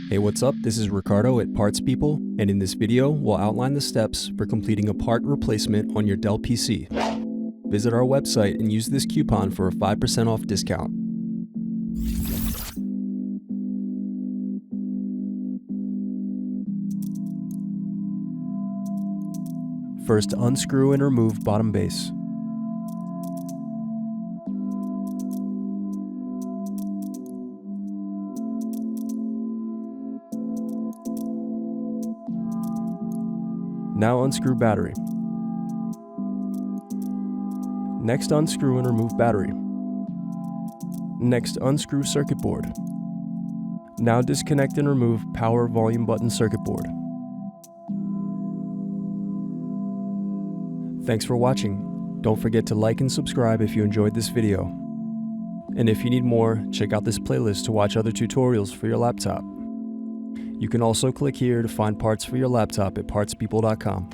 Hey, what's up? This is Ricardo at Parts People, and in this video, we'll outline the steps for completing a part replacement on your Dell PC. Visit our website and use this coupon for a 5% off discount. First, unscrew and remove bottom base. Now unscrew battery. Next, unscrew and remove battery. Next, unscrew circuit board. Now disconnect and remove power volume button circuit board. Thanks for watching. Don't forget to like and subscribe if you enjoyed this video. And if you need more, check out this playlist to watch other tutorials for your laptop. You can also click here to find parts for your laptop at partspeople.com.